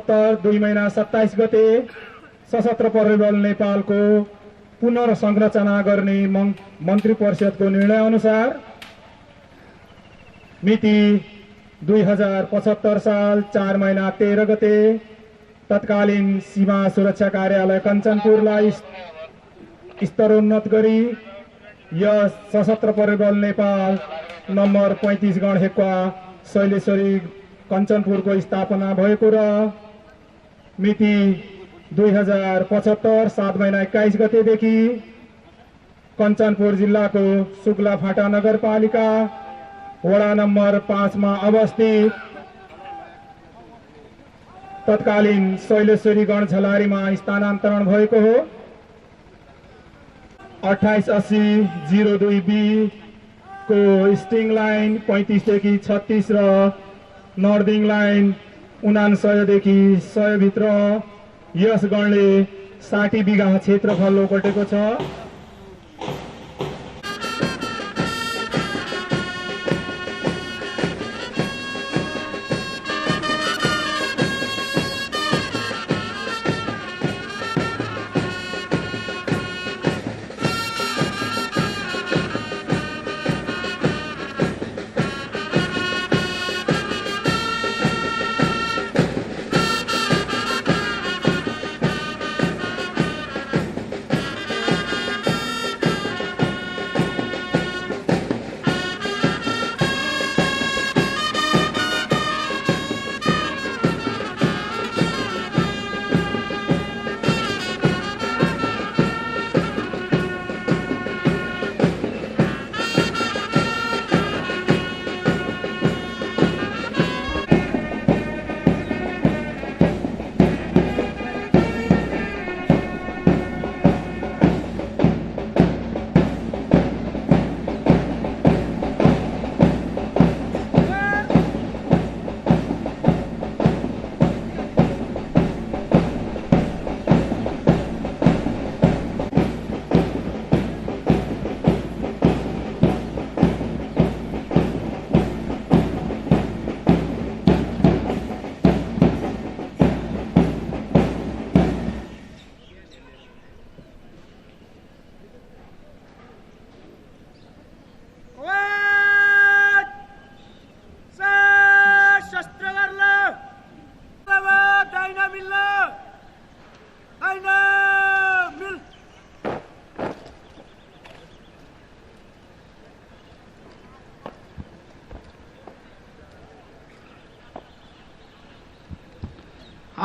2072 2 महिना 27 गते सशस्त्र प्रहरी बल नेपालको पुनर्संरचना गर्ने मन्त्री परिषदको निर्णय अनुसार मिति 2075 साल 4 महिना 13 गते तत्कालीन सीमा सुरक्षा कार्यालय कञ्चनपुरलाई स्तरोन्नत गरी यस सशस्त्र प्रहरी बल नेपाल नम्बर 35 गणहेक्वा शैलेश्वरी कञ्चनपुरको स्थापना भएको र मिति 2075 7 महिना 21 गतेदेखि कञ्चनपुर जिल्लाको सुक्लाफाटा नगरपालिका वडा नम्बर 5 मा अवस्थित तत्कालीन शैलेश्वरी गण झलारीमा स्थानान्तरण भएको हो। 2880-02B को स्टिङ लाइन 35 देखि 36 र नर्दिङ लाइन 59 देखि 100 भित्र यस गणले 60 बिघा क्षेत्रफल ओगटेको छ।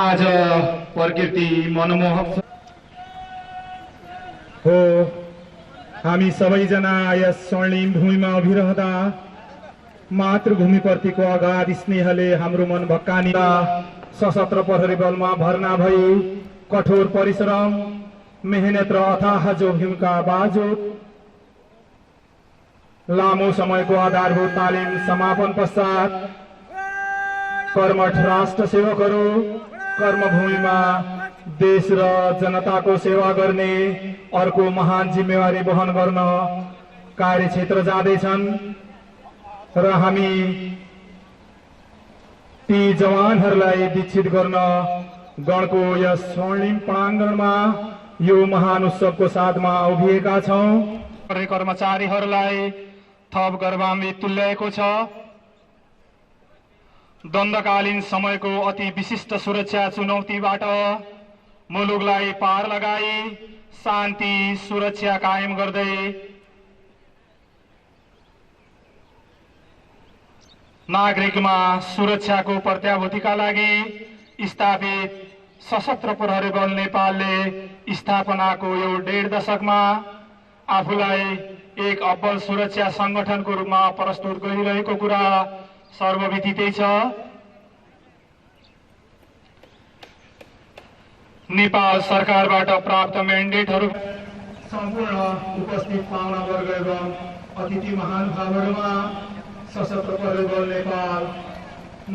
आज प्रकृति मनमोहक हो। हामी सबैजना यस स्वर्णिम भूमिमा उभिरहँदा मातृभूमिप्रतिको अगाध स्नेहले हाम्रो मन भक्कानिँदा सशस्त्र प्रहरी बलमा भर्ना भई कठोर परिश्रम मेहनत र अथाह जोखिमका बावजुद लामो समयको आधारभूत तालिम समापन पश्चात कर्मठ राष्ट्र सेवकहरू कर्मभूमिमा देश र जनताको सेवा गर्ने अर्को महान जिम्मेवारी वहन गर्न कार्यक्षेत्र जाँदैछन् र हामी ती जवानहरूलाई दीक्षित गर्न गणको यस स्वर्णिम प्राङ्गणमा यो महान उत्सवको साथमा उभिएका छौं। कर्मचारीहरूलाई थप गौरवान्वित तुल्याएको छ। द्वन्द्वकालीन समयको अति विशिष्ट सुरक्षा चुनौतीबाट मुलुकलाई पार लगाई शान्ति सुरक्षा कायम गर्दै नागरिकमा सुरक्षाको प्रत्याभूतिका लागि स्थापित सशस्त्र प्रहरी बल नेपालले स्थापनाको यो 1.5 दशकमा आफूलाई एक अब्बल सुरक्षा संगठनको रूपमा प्रस्तुत गरिरहेको कुरा सर्वविदितै छ। नेपाल सरकारबाट प्राप्त म्यान्डेटहरू सम्पूर्ण उपस्थित पाहुनावर्ग एवं अतिथि महानुभावहरूमा सशस्त्र प्रहरी बल नेपाल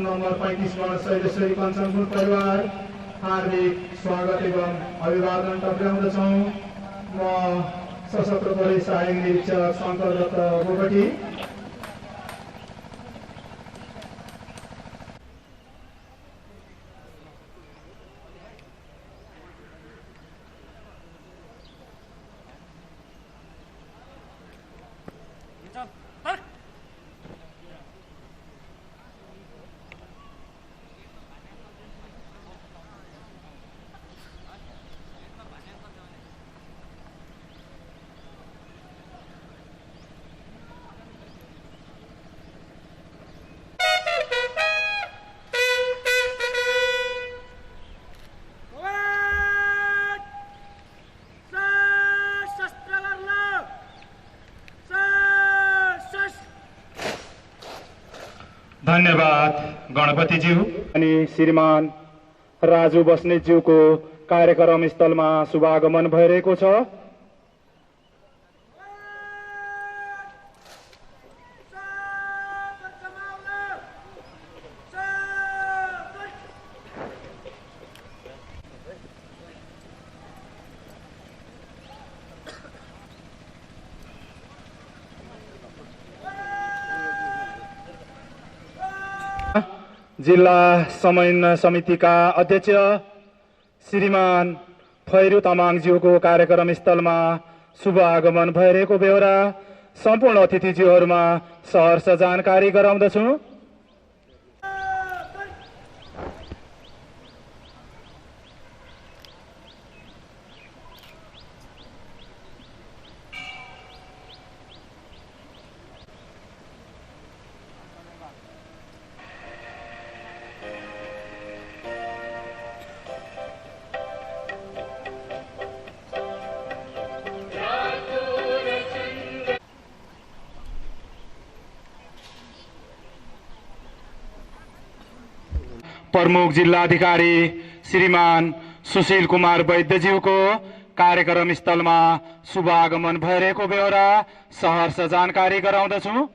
नम्बर 35 गण शैलेश्वरी कञ्चनपुर परिवार हार्दिक स्वागत एवं अभिवादन टक्राउँदछौं। म सशस्त्र प्रहरी सहायक निरीक्षक शङ्कर दत्त बोगटी। धन्यवाद गणपतिज्यू। अनि श्रीमान राजु बस्नेतज्यूको कार्यक्रम स्थलमा शुभागमन भइरहेको छ। जिल्ला समन्वय समितिका अध्यक्ष श्रीमान खैरु तामाङज्यूको कार्यक्रम स्थलमा शुभ आगमन भइरहेको बेहोरा सम्पूर्ण अतिथिज्यूहरूमा सहर्ष जानकारी गराउँदछु। प्रमुख जिल्लाधिकारी श्रीमान सुशील कुमार वैद्यज्यूको कार्यक्रम स्थलमा शुभ आगमन भइरहेको बेहोरा सहर्ष जानकारी गराउँदछु।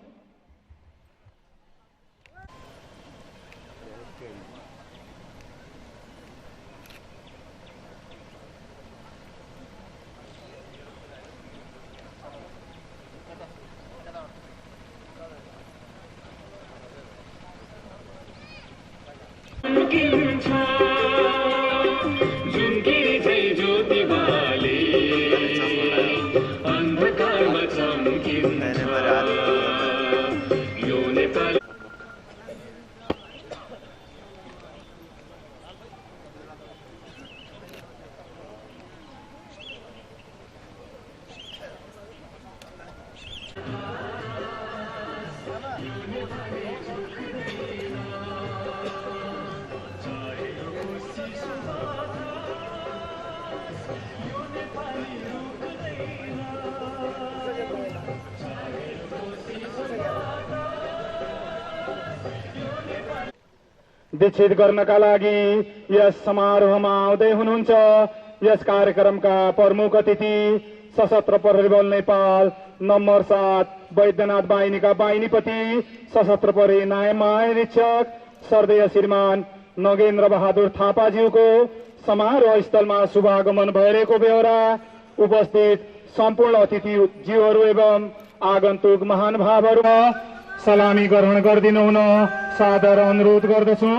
दीक्षित गर्नका लागि यस समारोहमा आउँदै हुनुहुन्छ यस कार्यक्रमका प्रमुख अतिथि सशस्त्र प्रहरी बल नेपाल नम्बर 7 वैद्यनाथ बाहिनीका बाहिनीपति सशस्त्र प्रहरी नायब महानिरीक्षक सर्देय श्रीमान नगेन्द्र बहादुर थापाज्यूको समारोह स्थलमा शुभागमन भइरहेको बेहोरा उपस्थित सम्पूर्ण अतिथिज्यूहरू एवं आगन्तुक महानुभावहरूमा सलामी ग्रहण गरिदिनु हुन सादर अनुरोध गर्दछु।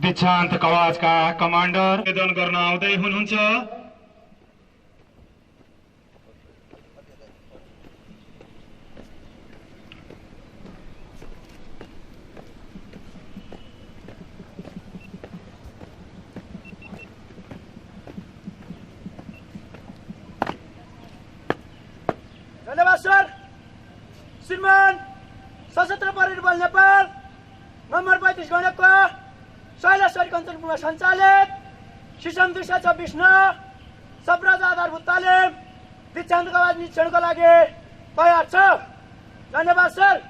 दीक्षान्त कवाचका कमान्डर निवेदन गर्न आउँदै हुनुहुन्छ। धन्यवाद सर। श्रीमान सशस्त्र प्रहरी बल नेपाल नम्बर 35 गणको शैलेश्वरी कञ्चनपुरमा सञ्चालित सिसम 226 सबराज आधारभूत तालिम दीक्षान्त कवाच निरीक्षणको लागि तयार छ। धन्यवाद सर।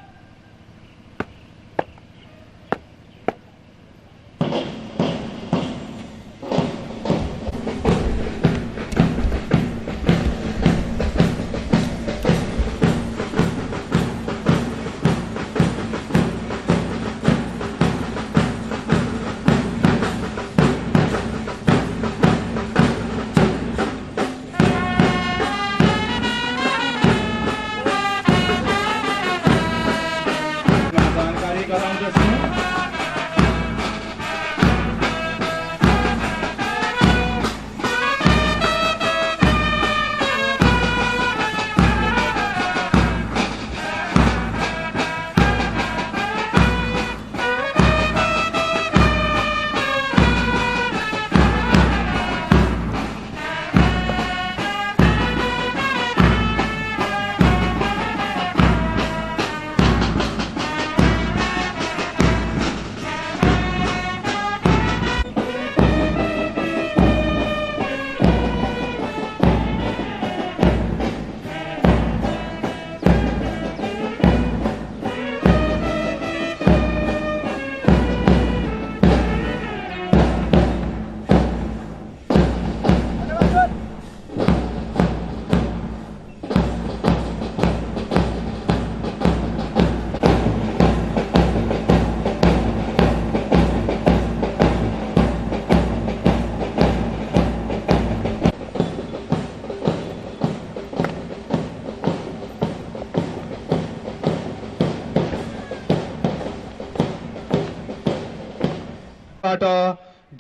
बाट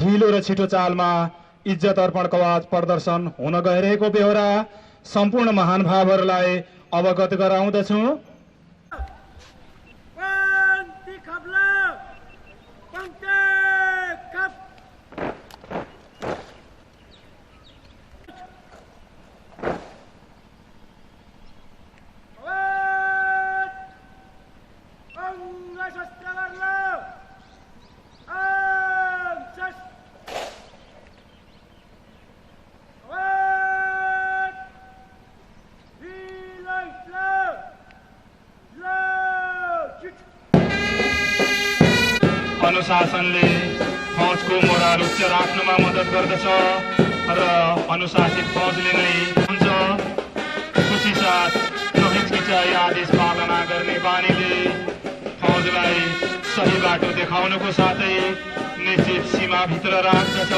ढिलो र छिटो चालमा इज्जत अर्पणको आवाज प्रदर्शन हुन गइरहेको बेहोरा सम्पूर्ण महानुभावहरूलाई अवगत गराउँदछु। अनुशासनले फौजको मोराल उच्च राख्नमा मद्दत गर्दछ र अनुशासित फौजले नै हुन्छ। खुसी साथ नहिचकिचाई आदेश पालना गर्ने बानीले फौजलाई सही बाटो देखाउनको साथै निश्चित सीमाभित्र राख्दछ।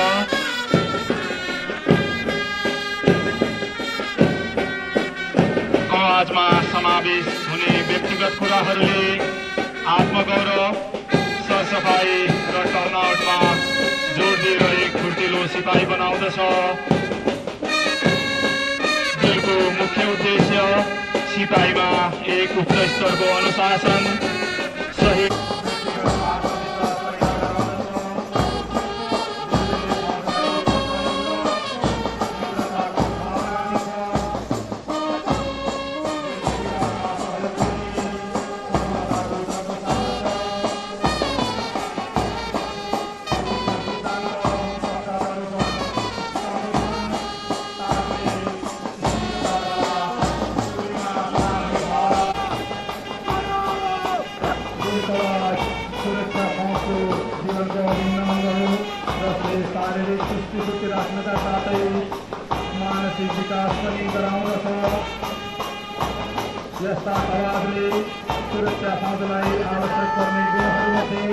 आवाजमा समावेश हुने व्यक्तिगत कुराहरूले आत्मगौरव, सरसफाई र टर्नआउटमा जोड दिएर एक फुर्तिलो सिपाही बनाउँदछ। बिलको मुख्य उद्देश्य सिपाहीमा एक उच्च स्तरको अनुशासन, सही शारीरिक सुस्ती राख्नका साथै मानसिक विकास पनि गराउँदछ। यस्ता आवाजले सुरक्षा फौजलाई आवश्यक पर्ने गुणहरूमध्ये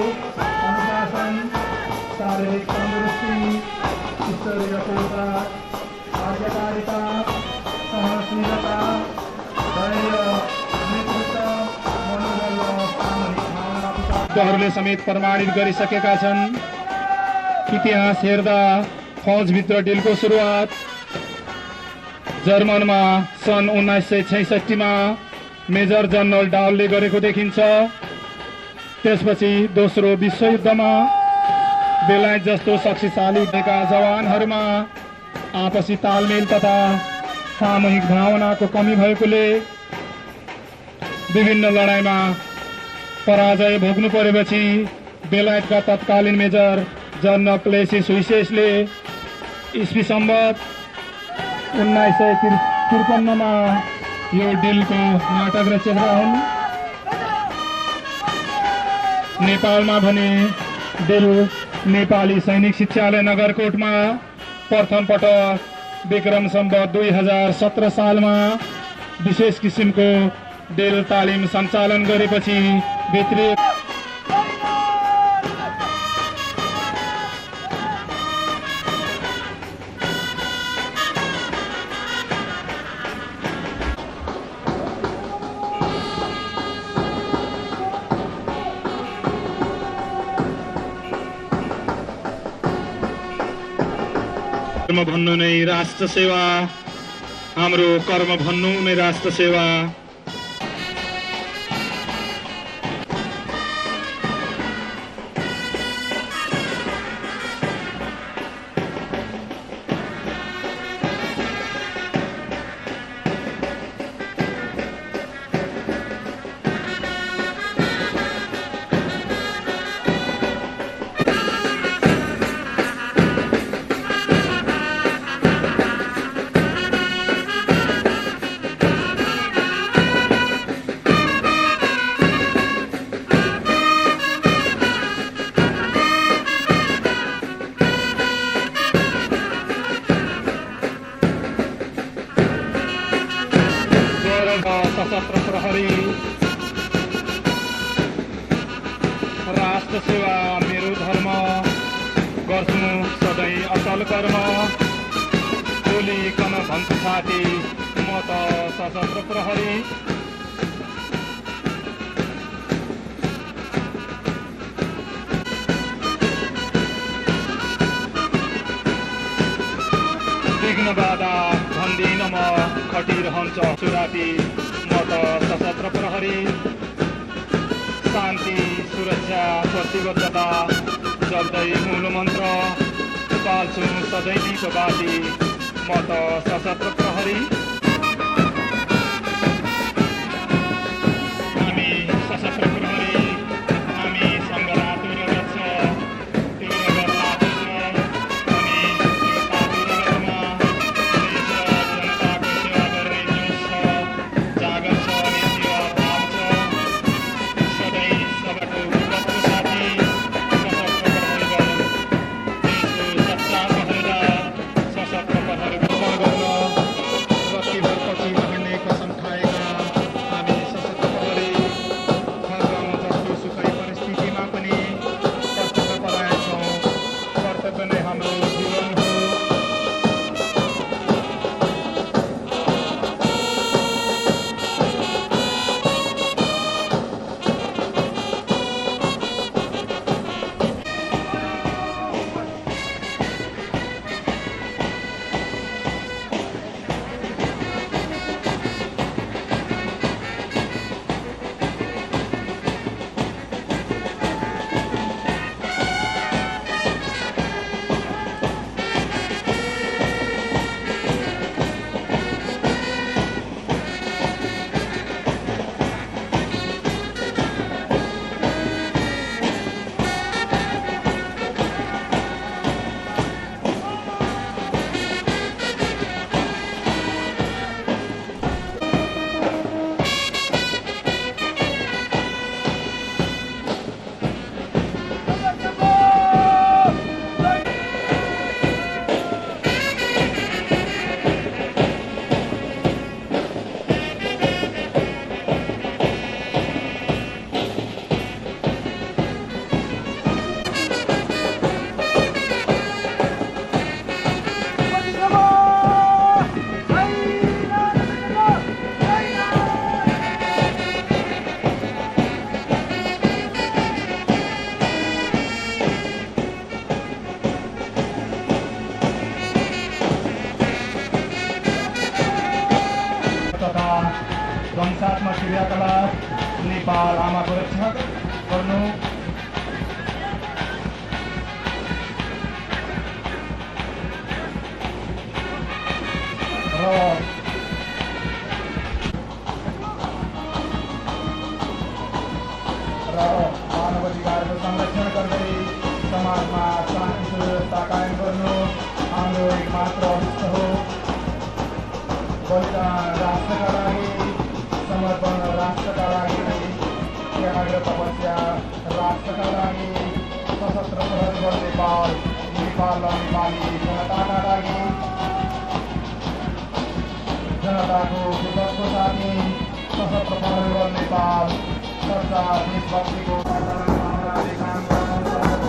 अनुशासन, शारीरिक तन्दुरुस्ती, स्तरीय पोषण, आज्ञाकारिता, सहनशीलता, धैर्य, नेतृत्व, मनोबल र सामूहिक भावनात्मकताहरूले समेत प्रमाणित गरिसकेका छन्। इतिहास हेर्दा फौजभित्र ढिलको सुरुवात जर्मनमा सन् 1966 मा मेजर जनरल डाउलले गरेको देखिन्छ। त्यसपछि दोस्रो विश्वयुद्धमा बेलायत जस्तो शक्तिशाली भएका जवानहरूमा आपसी तालमेल तथा सामूहिक भावनाको कमी भएकोले विभिन्न लडाईँमा पराजय भोग्नु परेपछि बेलायतका तत्कालीन मेजर जनरल क्लेसिस हुइसेसले इस्वी सम्वत 1953 मा यो डिलको नाटक रचेका हुन्। नेपालमा भने डिल नेपाली सैनिक शिक्षालय नगरकोटमा प्रथम पटक विक्रम सम्वत 2017 सालमा विशेष किसिमको डिल तालिम सञ्चालन गरेपछि भित्री कर्म भन्नु नै राष्ट्र सेवा, हाम्रो कर्म भन्नु नै राष्ट्र सेवा। सशस्त्र प्रहरी राष्ट्र सेवा मेरो धर्म, गर्छु सधैँ असल कर्म, बोलिकन भन्छु साथी म त सशस्त्र प्रहरी। दिनबादा भन्दिन म खटिरहन्छ सुराती म त सशस्त्र प्रहरी शान्ति सुरक्षा प्रतिबद्धता जप्दै मूल मन्त्र पाल्छु सधैँ दीपबाती म त सशस्त्र प्रहरी हामी सशस्त्र प्रहरी हामी सङ्घरात रक्ष त्यो रगत छ हामी त्यो तातो रगतमा देश र जनताको सेवा गर्ने जोस छ जागर छ अनि सेवा भाव छ सधैँ सबको पूर्वजको साथी सशस्त्र प्रहरी बल देशको सच्चा पहरेदार सशस्त्र प्रहरी बल गर्न रत्तीभरपछि नहिँड्ने कसम खाएका हामी सशस्त्र प्रहरी खड्गम जस्तो सुखै परिस्थितिमा पनि कर्तव्यपरायण छौँ कर्तव्य नै हाम्रो जीवन हो तथा ध्वंसात्मक क्रियाकलाप नेपाल आमाको रक्षा गर्नु र मानव अधिकारको संरक्षण गर्दै समाजमा शान्ति सुव्यवस्था कायम गर्नु हाम्रो एकमात्र अभिष्ट हो बलिदान राष्ट्रका लागि समर्पण राष्ट्रका लागि त्याग र तपस्या राष्ट्रका लागि सशस्त्र प्रहरी बल नेपाल नेपाल र नेपाली जनताका लागि जनताको विपक्षको साथी सशस्त्र प्रहरी बल नेपाल सच्चा देशभक्तिको वातावरणमा काम गर्न सक्छ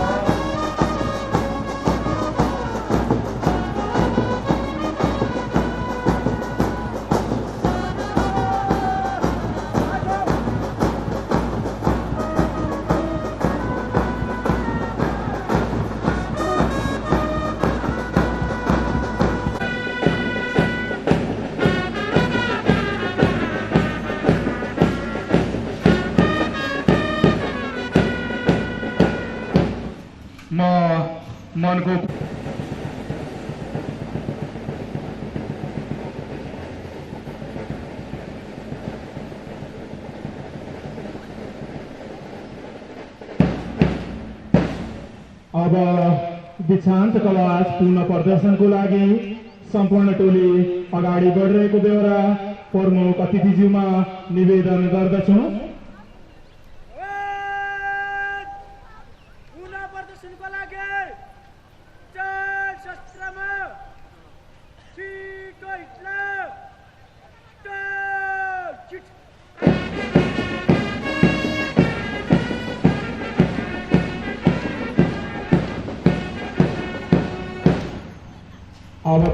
म मनको अब दीक्षान्त कवाच पूर्ण प्रदर्शनको लागि सम्पूर्ण टोली अगाडि बढिरहेको बेहोरा प्रमुख अतिथिज्यूमा निवेदन गर्दछु प्रदर्शनको लागि चार शस्त्रमा छिटो हिट्ला अब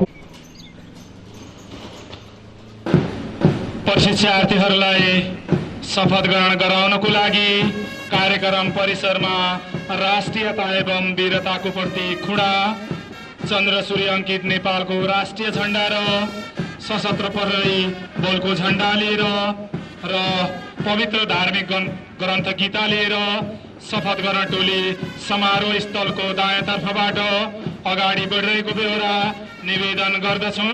प्रशिक्षार्थीहरूलाई शपथ ग्रहण गराउनको लागि कार्यक्रम परिसरमा राष्ट्रियता एवं वीरताको प्रति खुडा चन्द्र सूर्य अंकित नेपालको राष्ट्रिय झण्डा र सशस्त्र प्रहरी बलको झण्डा लिएर र पवित्र धार्मिक ग्रन्थ गीता लिएर शपथ ग्रहण टोली समारोह स्थलको दायाँ तर्फबाट अगाडि बढिरहेको बेहोरा निवेदन गर्दछौँ।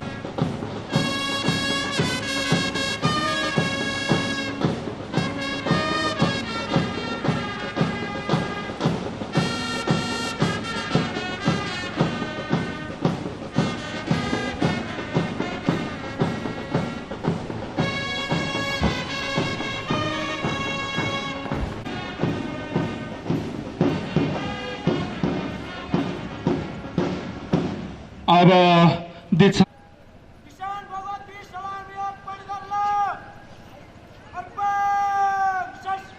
अब दीक्षा किसान भगवत वीर सलाम योग परिदर्ला अर्पण शस्त्र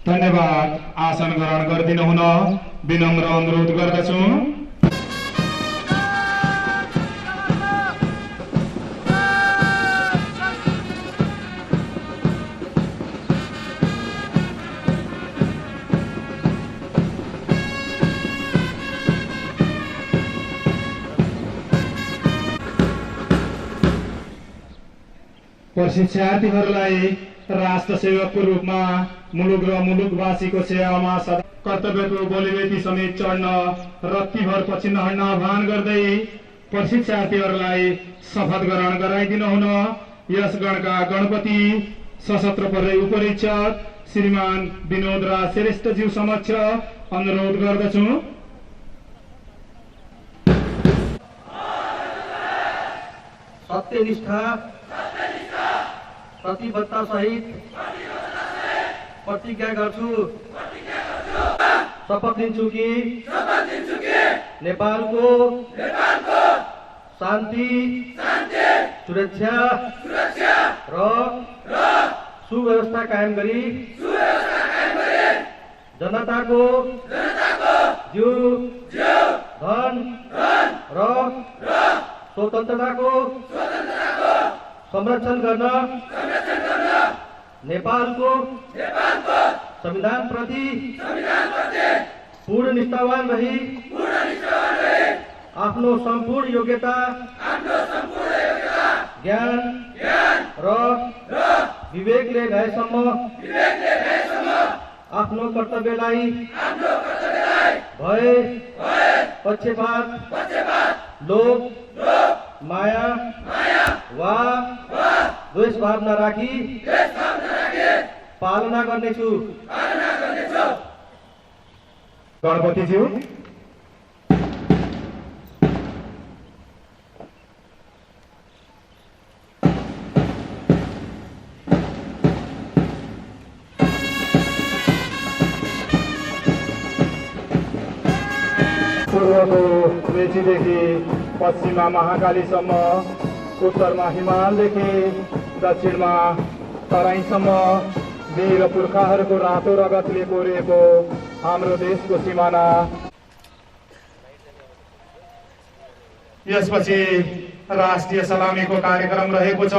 धन्यवाद। आसन ग्रहण गरिदिनु हुन विनम्र अनुरोध गर्दछु। प्रशिक्षार्थीहरूलाई राष्ट्र सेवकको रूपमा मुलुक र मुलुकवासीको सेवामा सदा कर्तव्यको बोलीबेटी समेत चढ्न रत्तीभर पछि नहट्न आह्वान गर्दै प्रशिक्षार्थीहरूलाई शपथ ग्रहण गराइदिनु हुन यस गणका गणपति सशस्त्र प्रहरी उपरीक्षक श्रीमान विनोद राज श्रेष्ठज्यू समक्ष अनुरोध गर्दछु। सत्यनिष्ठा प्रतिबद्धता सहित प्रतिज्ञा गर्छु। शपथ लिन्छु कि नेपालको शान्ति सुरक्षा र सुव्यवस्था कायम गरी जनताको जीव धन र स्वतन्त्रताको संरक्षण गर्न नेपालको संविधान प्रति पूर्ण निष्ठावान रही आफ्नो सम्पूर्ण योग्यता ज्ञान र विवेकले भएसम्म आफ्नो कर्तव्यलाई भय पक्षपात लोभ माया वा द्वेष भाव नराखी पालना गर्नेछु। गणपतिज्यू पूर्वको मेचीदेखि पश्चिममा महाकालीसम्म उत्तरमा हिमालदेखि दक्षिणमा तराईसम्म वीर पुर्खाहरूको रातो रगतले कोरिएको हाम्रो देशको सिमाना। यसपछि राष्ट्रिय सलामीको कार्यक्रम रहेको छ।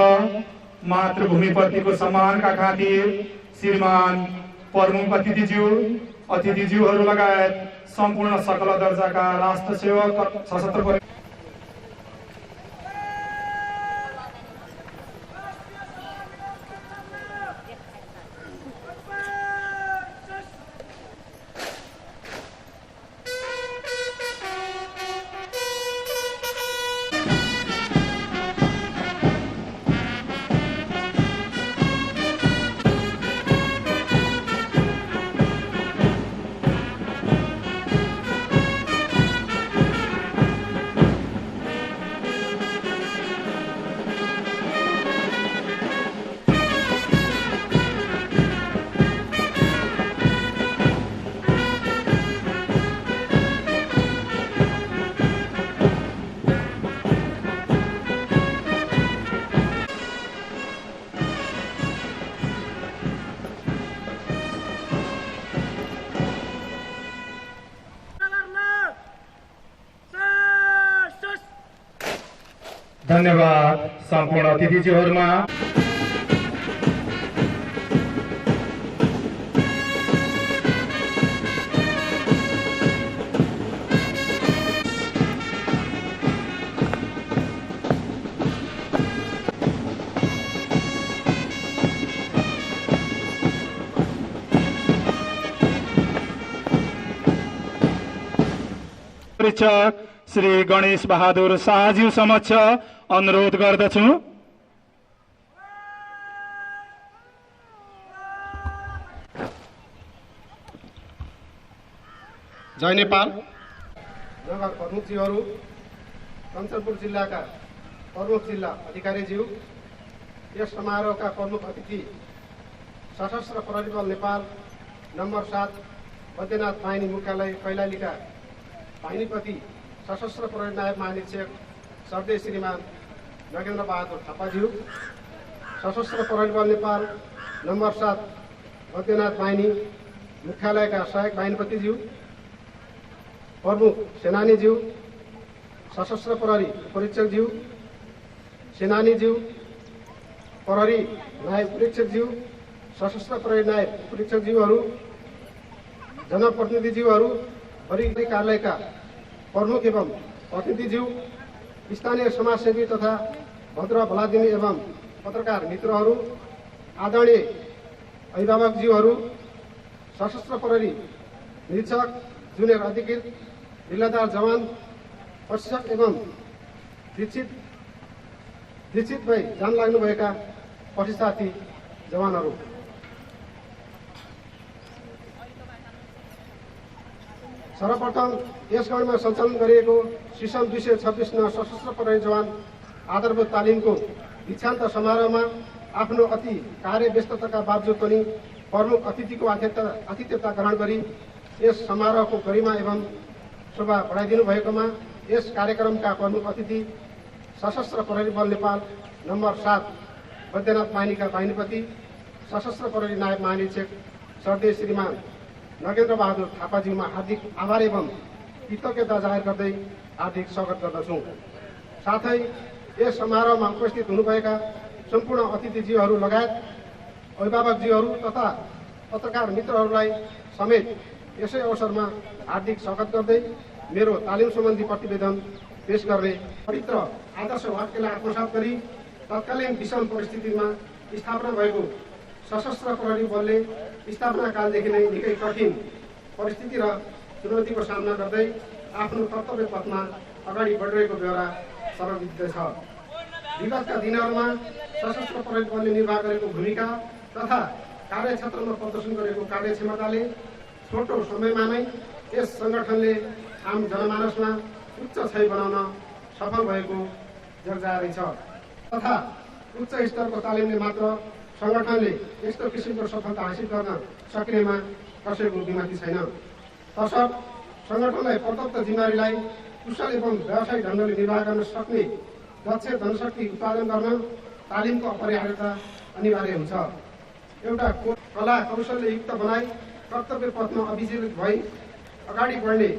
मातृभूमिप्रतिको सम्मानका खातिर श्रीमान प्रमुख अतिथिज्यूहरू लगायत सम्पूर्ण सकल दर्जाका राष्ट्र सेवक सशस्त्र धन्यवाद सम्पूर्ण अतिथिज्यूहरूमा। परीक्षक श्री गणेश बहादुर शाहज्यू समक्ष अनुरोध गर्दछु। जय नेपाल। नगर प्रमुखज्यूहरू, कञ्चनपुर जिल्लाका प्रमुख जिल्ला अधिकारीज्यू, यस समारोहका प्रमुख अतिथि सशस्त्र प्रहरी बल नेपाल नम्बर 7 बैद्यनाथ बाहिनी मुख्यालय कैलालीका बाहिनीपति सशस्त्र प्रहरी नायब महानिरीक्षक सर्दै श्रीमान नगेन्द्र बहादुर थापाज्यू, सशस्त्र प्रहरी बल नेपाल नम्बर 7 बैद्यनाथ बाहिनी मुख्यालयका सहायक बाहिनीपतिज्यू, प्रमुख सेनानीज्यू, सशस्त्र प्रहरी परीक्षकज्यू, सेनानीज्यू, प्रहरी नायब परीक्षकज्यू, सशस्त्र प्रहरी नायब परीक्षकज्यूहरू, जनप्रतिनिधिज्यूहरू, परिवहन कार्यालयका प्रमुख एवं प्रतिनिधिज्यू, स्थानीय समाजसेवी तथा भद्र भलादिनी एवं पत्रकार मित्रहरू, आदरणीय अभिभावकज्यूहरू, सशस्त्र प्रहरी निरीक्षक, जुनियर अधिकृत, जिल्लादार जवान, प्रशिक्षक एवं दीक्षित भई जान लाग्नुभएका प्रशिक्षार्थी जवानहरू, सर्वप्रथम यस गणमा सञ्चालन गरिएको सिसम 226 सशस्त्र प्रहरी जवान आधारभूत तालिमको दीक्षान्त समारोहमा आफ्नो अति कार्यव्यस्तताका बावजुद पनि प्रमुख अतिथिको आतिथ्यता ग्रहण गरी यस समारोहको गरिमा एवं शोभा बढाइदिनु भएकोमा यस कार्यक्रमका प्रमुख अतिथि सशस्त्र प्रहरी बल नेपाल नम्बर 7 बैद्यनाथ बाहिनीका बाहिनीपति सशस्त्र प्रहरी नायब महानिरीक्षक सर्दै श्रीमान नगेन्द्र बहादुर थापाज्यूमा हार्दिक आभार एवं कृतज्ञता जाहेर गर्दै हार्दिक स्वागत गर्दछौँ। साथै यस समारोहमा उपस्थित हुनुभएका सम्पूर्ण अतिथिज्यूहरू लगायत अभिभावकज्यूहरू तथा पत्रकार मित्रहरूलाई समेत यसै अवसरमा हार्दिक स्वागत गर्दै मेरो तालिम सम्बन्धी प्रतिवेदन पेश गर्ने पवित्र आदर्श वाक्यलाई आत्मसात गरी तत्कालीन विषम परिस्थितिमा स्थापना भएको सशस्त्र प्रहरी बलले स्थापना कालदेखि नै निकै कठिन परिस्थिति र चुनौतीको सामना गर्दै आफ्नो कर्तव्य पथमा अगाडि बढिरहेको बेहोरा सर्वविदित छ। विगतका दिनहरूमा सशस्त्र प्रहरी बलले निर्वाह गरेको भूमिका तथा कार्यक्षेत्रमा प्रदर्शन गरेको कार्यक्षमताले छोटो समयमा नै यस सङ्गठनले आम जनमानसमा उच्च छाइ बनाउन सफल भएको जगजाहेरै छ तथा उच्च स्तरको तालिमले मात्र सङ्गठनले यस्तो किसिमको सफलता हासिल गर्न सक्नेमा कसैको बिमारी छैन। तसर्थ सङ्गठनलाई प्रदत्त जिम्मेवारीलाई कुशल एवं व्यावसायिक ढङ्गले निर्वाह गर्न सक्ने दक्ष जनशक्ति उत्पादन गर्न तालिमको अपरिहार्यता अनिवार्य हुन्छ। एउटा कला कौशल्ययुक्त बनाई कर्तव्य पथमा अभिजीवित भई अगाडि बढ्ने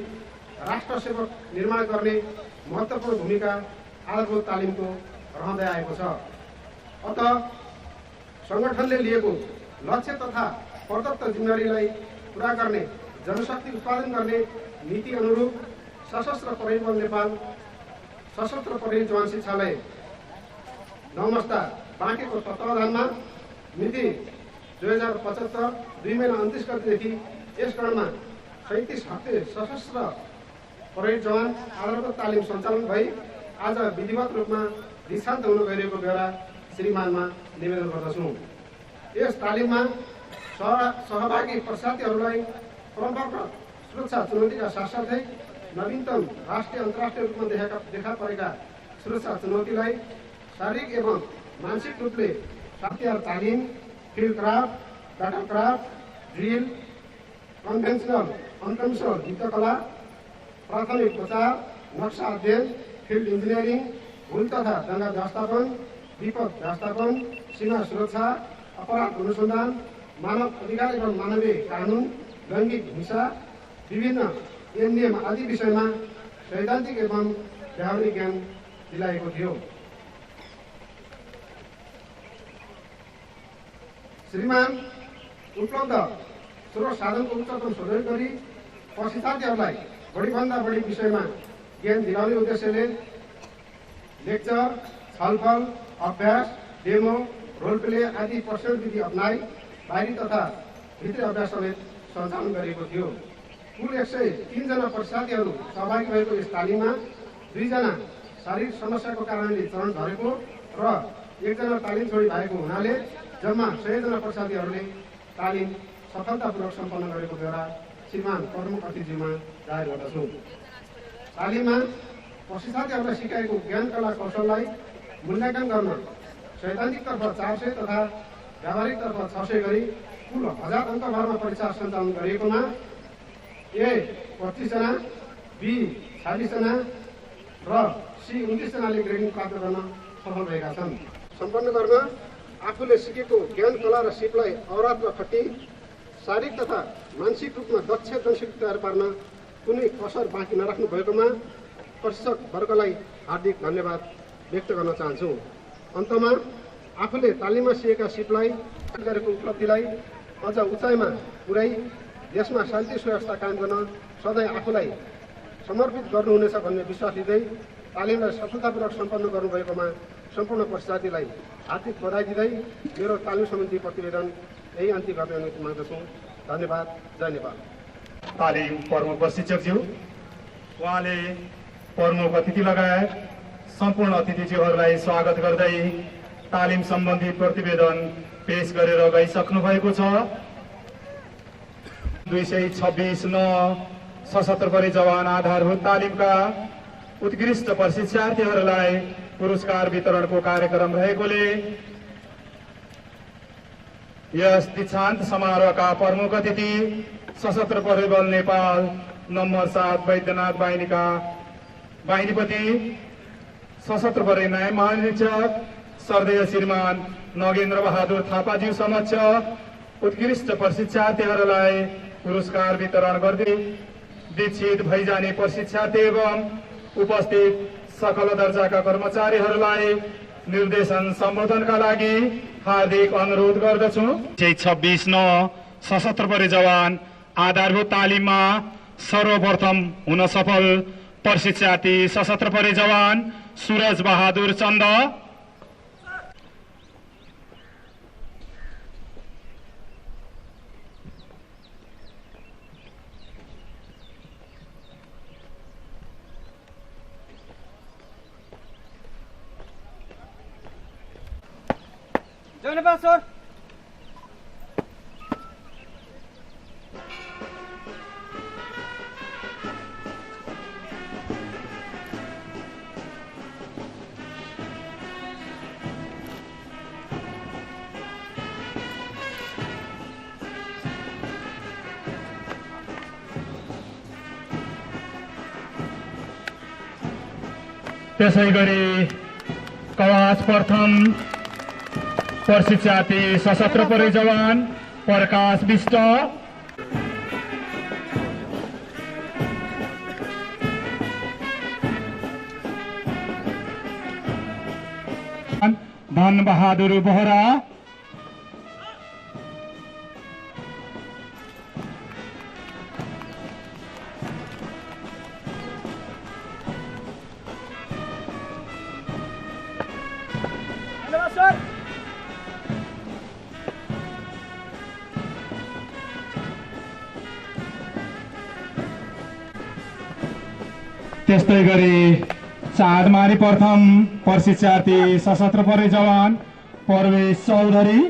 राष्ट्र सेवक निर्माण गर्ने महत्त्वपूर्ण भूमिका आधारभूत तालिमको रहँदै आएको छ। अत सङ्गठनले लिएको लक्ष्य तथा प्रदत्त जिम्मेवारीलाई पुरा गर्ने जनशक्ति उत्पादन गर्ने नीति अनुरूप सशस्त्र प्रहरी बल नेपाल सशस्त्र प्रहरी जवान शिक्षालय नौमस्ता बाँकेको तत्वावधानमा मिति 2075 2 महिना 29 गतेदेखि यस गणमा 37 हप्ते सशस्त्र प्रहरी जवान आधारभूत तालिम सञ्चालन भई आज विधिवत रूपमा दीक्षान्त हुन गइरहेको बेला श्रीमानमा निवेदन गर्दछौँ। यस तालिममा सहभागी प्रशिक्षार्थीहरूलाई परम्परागत सुरक्षा चुनौतीका साथसाथै नवीनतम राष्ट्रिय अन्तर्राष्ट्रिय रूपमा देखा परेका सुरक्षा चुनौतीलाई शारीरिक एवं मानसिक रूपले हतियार तालिम, field craft, battle craft, drill, conventional unconventional युद्धकला, प्राथमिक उपचार, नक्सा अध्ययन, फिल्ड इन्जिनियरिङ, भूल तथा दङ्गा व्यवस्थापन, विपद व्यवस्थापन, सीमा सुरक्षा, अपराध अनुसन्धान, मानव अधिकार एवं मानवीय कानुन, लैङ्गिक हिंसा, विभिन्न नियम आदि विषयमा सैद्धान्तिक एवं व्यावहारिक ज्ञान दिलाएको थियो। श्रीमान उपलब्ध स्रोत साधनको उच्चतम शोधन गरी प्रशिक्षार्थीहरूलाई बढीभन्दा बढी विषयमा ज्ञान दिलाउने उद्देश्यले लेक्चर, छलफल, अभ्यास, डेमो, रोल प्ले आदि प्रशिक्षण विधि अप्नाई बाहिरी तथा भित्री अभ्यास समेत सञ्चालन गरिएको थियो। कुल 103 जना प्रशिक्षार्थीहरू सहभागी भएको यस तालिममा 2 जना शारीरिक समस्याको कारणले चरण झरेको र 1 जना तालिम छोडी भएको हुनाले जम्मा 100 जना प्रशिक्षार्थीहरूले तालिम सफलतापूर्वक सम्पन्न गरेको बेला श्रीमान प्रमुख अतिथिमा जाहेर गर्दछु। तालिममा प्रशिक्षार्थीहरूलाई सिकाएको ज्ञान कला कौशललाई मूल्याङ्कन गर्न सैद्धान्तिकतर्फ 400 तथा व्यावहारिकतर्फ 600 गरी कुल 1000 अङ्कभरमा परीक्षा सञ्चालन गरिएकोमा ए 25 जना, बी 40 जना र सी 29 जनाले ग्रेडिङ प्राप्त गर्न सफल भएका छन्। सम्पन्न गर्न आफूले सिकेको ज्ञान कला र सिपलाई अवरात्रमा खट्टी शारीरिक तथा मानसिक रूपमा दक्ष जनशक्ति तयार पार्न कुनै कसर बाँकी नराख्नु भएकोमा प्रशिक्षक वर्गलाई हार्दिक धन्यवाद व्यक्त गर्न चाहन्छु। अन्तमा आफूले तालिममा सिकेका सिपलाई गरेको उपलब्धिलाई अझ उचाइमा पुर्याई देशमा शान्ति सुव्यवस्था कायम गर्न सधैँ आफूलाई समर्पित गर्नुहुनेछ भन्ने विश्वास लिँदै तालिमलाई सफलतापूर्वक सम्पन्न गर्नुभएकोमा सम्पूर्ण प्रशिक्षार्थीलाई हार्दिक बधाई दिँदै मेरो तालिम सम्बन्धी प्रतिवेदन यही अन्त्य गर्ने अनुमति माग्दछु। धन्यवाद। जय नेपाल। तालिम प्रमुख प्रशिक्षकज्यू, उहाँले प्रमुख अतिथि लगायत सम्पूर्ण अतिथिज्यूहरूलाई स्वागत गर्दै तालिम सम्बन्धी प्रतिवेदन पेश गरेर गइसक्नु भएको छ। 226 सशस्त्र प्रहरी जवान आधारभूत तालिमका उत्कृष्ट प्रशिक्षार्थीहरूलाई पुरस्कार वितरणको कार्यक्रम रहेकोले यस दीक्षान्त समारोहका प्रमुख अतिथि सशस्त्र प्रहरी बल नेपाल नम्बर 7 वैद्यनाथ बाहिनीका बाहिनीपति सशस्त्र प्रहरी नायब महानिरीक्षक श्रद्धेय श्रीमान नगेन्द्र बहादुर थापाज्यू समक्ष उत्कृष्ट प्रशिक्षार्थीहरूलाई पुरस्कार वितरण गर्दै दीक्षित भइजाने प्रशिक्षार्थी एवं उपस्थित सकल दर्जाका कर्मचारीहरूलाई निर्देशन सम्बोधनका लागि हार्दिक अनुरोध गर्दछु। 26 सशस्त्र प्रहरी जवान आधारभूत तालिममा सर्वप्रथम हुन सफल प्रशिक्षार्थी सशस्त्र प्रहरी जवान सूरज बहादुर चन्द। जय नेपाल सर। त्यसै गरी कवाच प्रथम प्रशिक्षार्थी सशस्त्र प्रहरी जवान प्रकाश विष्ट। धन बहादुर बोहरा। धन्यवाद सर। त्यस्तै गरी चाँदमारी प्रथम प्रशिक्षार्थी सशस्त्र प्रहरी जवान परवेश चौधरी।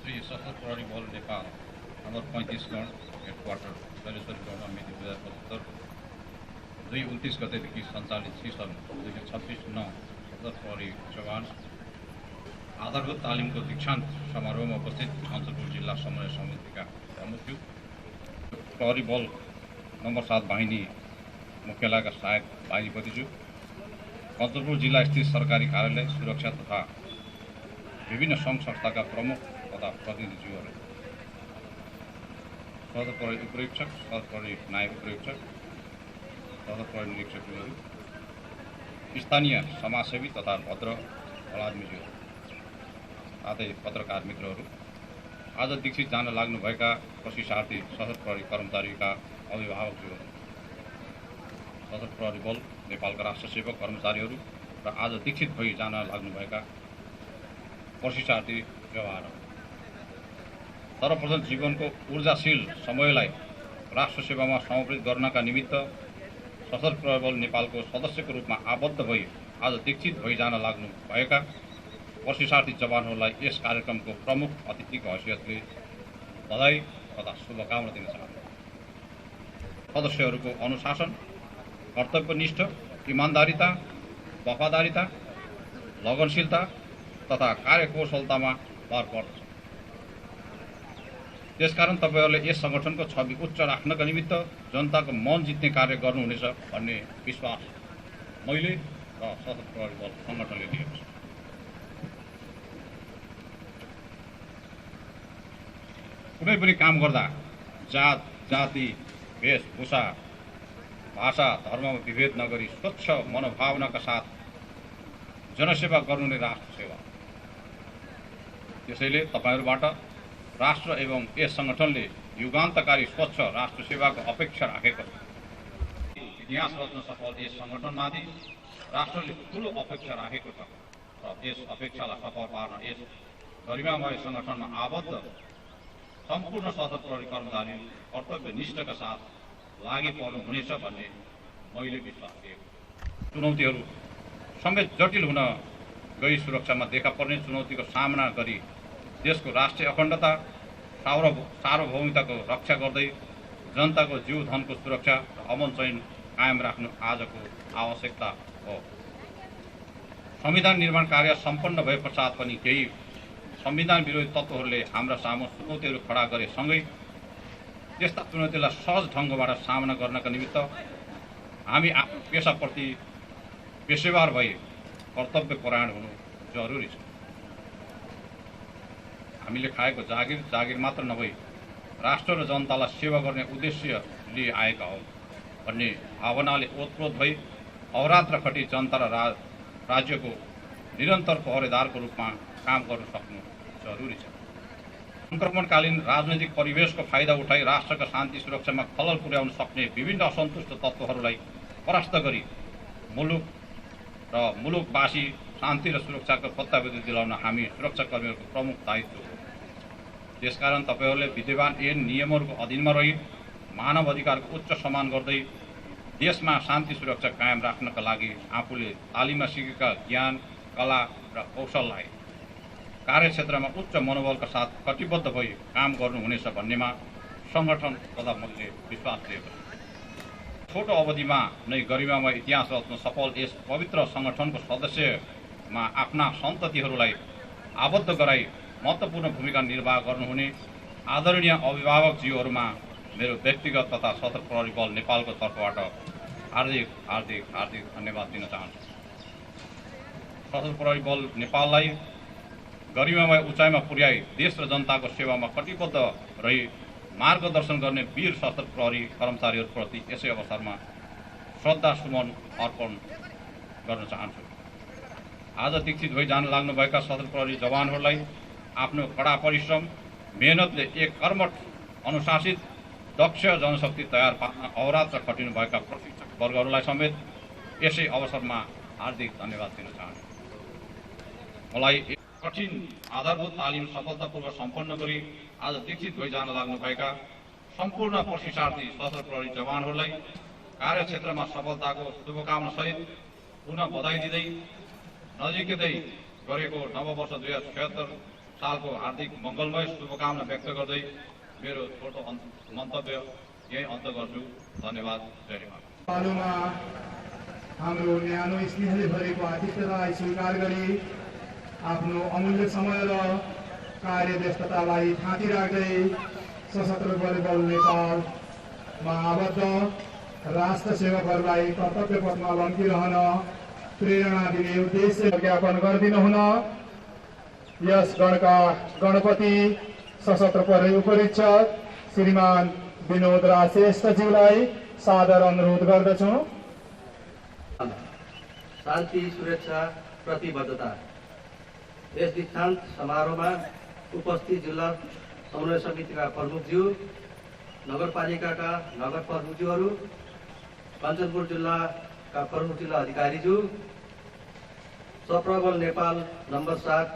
श्री सशस्त्र प्रहरी बल नेपाल नम्बर 35 गण हेडक्वार्टर शैलेश्वरी गाउँमा मिति 2075 2/29 गतेदेखि सञ्चालित सिसन 2026-9 सशस्त्र प्रहरी जवान आधारभूत तालिमको दीक्षान्त समारोहमा उपस्थित कञ्चनपुर जिल्ला समन्वय समितिका प्रमुख प्रहरी बल नम्बर 7 बाहिनी मुख्यालयका सहायक बाहिनीपतिज्यू, कञ्चनपुर जिल्ला स्थित सरकारी कार्यालय सुरक्षा तथा विभिन्न सङ्घ संस्थाका प्रमुख तथा प्रतिनिधिज्यूहरू, सशस्त्र प्रहरी उपरीक्षक, सशस्त्र प्रहरी नायब उपरीक्षक, सशस्त्र प्रहरी निरीक्षकहरू, स्थानीय समाजसेवी तथा भद्र भलादमीज्यूहरू, साथै पत्रकार मित्रहरू, आज दीक्षित जान लाग्नुभएका प्रशिक्षार्थी सशस्त्र प्रहरी कर्मचारीका अभिभावकज्यूहरू, सशस्त्र प्रहरी बल नेपालका राष्ट्र सेवक कर्मचारीहरू र आज दीक्षित भई जान लाग्नुभएका प्रशिक्षार्थी व्यवहारहरू, सर्वप्रथम जीवनको ऊर्जाशील समयलाई राष्ट्र सेवामा समर्पित गर्नका निमित्त सशस्त्र प्रहरी बल नेपालको सदस्यको रूपमा आबद्ध भई आज दीक्षित भई जान लाग्नुभएका प्रशिक्षार्थी जवानहरूलाई यस कार्यक्रमको प्रमुख अतिथिको हैसियतले बधाई तथा शुभकामना दिन चाहन्छु। सदस्यहरूको अनुशासन, कर्तव्यनिष्ठ, इमान्दारिता, वफादारिता, लगनशीलता तथा कार्यकौशलतामा भर पर्दछ। त्यसकारण तपाईँहरूले यस सङ्गठनको छवि उच्च राख्नका निमित्त जनताको मन जित्ने कार्य गर्नुहुनेछ भन्ने विश्वास मैले र सशस्त्र प्रहरी बल सङ्गठनले लिएको छु। कुनै पनि काम गर्दा जात, जाति, वेशभूषा, भाषा, धर्ममा विभेद नगरी स्वच्छ मनोभावनाका साथ जनसेवा गर्नु नै राष्ट्र सेवा। त्यसैले तपाईँहरूबाट राष्ट्र एवं यस सङ्गठनले युगान्तकारी स्वच्छ राष्ट्र सेवाको अपेक्षा राखेको छ। इतिहास रच्न सफल यस सङ्गठनमाथि राष्ट्रले ठुलो अपेक्षा राखेको छ र यस अपेक्षालाई सफल पार्न यस गरिमामय सङ्गठनमा आबद्ध सम्पूर्ण सशस्त्र प्रहरी कर्मचारी कर्तव्यनिष्ठका साथ लागि पर्नुहुनेछ भन्ने मैले विश्वास दिएको। चुनौतीहरू समेत जटिल हुन गई सुरक्षामा देखा पर्ने चुनौतीको सामना गरी देशको राष्ट्रिय अखण्डता, सार्वभौमिकताको रक्षा गर्दै जनताको जीव धनको सुरक्षा र अमन चयन कायम राख्नु आजको आवश्यकता हो। संविधान निर्माण कार्य सम्पन्न भए पश्चात पनि केही संविधान विरोधी तत्त्वहरूले हाम्रा सामु चुनौतीहरू खडा गरे सँगै त्यस्ता चुनौतीलाई सहज ढङ्गबाट सामना गर्नका निमित्त हामी आफ्नो पेसाप्रति पेशेवर भई कर्तव्यपरायण हुनु जरुरी छ। हामीले खाएको जागिर मात्र नभई राष्ट्र र जनतालाई सेवा गर्ने उद्देश्य लिई आएका हौँ भन्ने भावनाले ओतप्रोत भई अहोरात्र खटी जनता र राज्यको निरन्तर पहरेदारको रूपमा काम गर्न सक्नु जरुरी छ। सङ्क्रमणकालीन राजनैतिक परिवेशको फाइदा उठाई राष्ट्रका शान्ति सुरक्षामा खलल पुर्याउन सक्ने विभिन्न असन्तुष्ट तत्त्वहरूलाई परास्त गरी मुलुक र मुलुकवासी शान्ति र सुरक्षाको प्रत्याभूति दिलाउन हामी सुरक्षाकर्मीहरूको प्रमुख दायित्व हो। त्यसकारण तपाईँहरूले विद्यमान ऐन नियमहरूको अधीनमा रही मानव अधिकारको उच्च सम्मान गर्दै देशमा शान्ति सुरक्षा कायम राख्नका लागि आफूले तालिममा सिकेका ज्ञान, कला र कौशललाई कार्यक्षेत्रमा उच्च मनोबलका साथ कटिबद्ध भई काम गर्नुहुनेछ भन्नेमा सङ्गठन तथा मैले विश्वास लिएको छु। छोटो अवधिमा नै गरिमामय इतिहास रच्न सफल यस पवित्र सङ्गठनको सदस्यमा आफ्ना सन्ततिहरूलाई आबद्ध गराई महत्त्वपूर्ण भूमिका निर्वाह गर्नुहुने आदरणीय अभिभावकज्यूहरूमा मेरो व्यक्तिगत तथा सशस्त्र प्रहरी बल नेपालको तर्फबाट हार्दिक हार्दिक हार्दिक धन्यवाद दिन चाहन्छु। सशस्त्र प्रहरी बल नेपाललाई गरिमामय उचाइमा पुर्याई देश र जनताको सेवामा कटिबद्ध रही मार्गदर्शन गर्ने वीर सशस्त्र प्रहरी कर्मचारीहरूप्रति यसै अवसरमा श्रद्धा सुमन अर्पण गर्न चाहन्छु। आज दीक्षित भई जान लाग्नुभएका सशस्त्र प्रहरी जवानहरूलाई आफ्नो कडा परिश्रम, मेहनतले एक कर्मठ, अनुशासित, दक्ष जनशक्ति तयार पार्न अहोरात्र खटिनुभएका प्रशिक्षक वर्गहरूलाई समेत यसै अवसरमा हार्दिक धन्यवाद दिन चाहन्छु। मलाई कठिन आधारभूत तालिम सफलतापूर्वक सम्पन्न गरी आज दीक्षित भई जान लाग्नुभएका सम्पूर्ण प्रशिक्षार्थी सशस्त्र प्रहरी जवानहरूलाई कार्यक्षेत्रमा सफलताको शुभकामना सहित पुनः बधाई दिँदै नजिकै गरेको नववर्ष 2076 सालको हार्दिक मङ्गलमय शुभकामना व्यक्त गर्दै मेरो छोटो मन्तव्य यही अन्त गर्छु। धन्यवाद। जय हिन्द। पालोमा हाम्रो न्यानो स्नेहले भरेको आतिथ्यलाई स्वीकार गरी आफ्नो अमूल्य समय र कार्य व्यस्ततालाई थाँती राख्दै सशस्त्र बल नेपालमा आबद्ध राष्ट्र सेवकहरूलाई कर्तव्य पथमा लम्किरहन प्रेरणा दिने उद्देश्य ज्ञापन गरिदिनुहुन यस गणका गणपति सशस्त्र प्रहरी उपरीक्षक श्रीमान विनोद राज श्रेष्ठज्यूलाई सादर अनुरोध गर्दछु। शान्ति सुरक्षा प्रतिबद्धता। यस दीक्षान्त समारोहमा उपस्थित जिल्ला समन्वय समितिका प्रमुखज्यू, नगरपालिकाका नगर प्रमुखज्यूहरू, कञ्चनपुर जिल्लाका प्रमुख जिल्ला अधिकारीज्यू, सप्रबल नेपाल नम्बर 7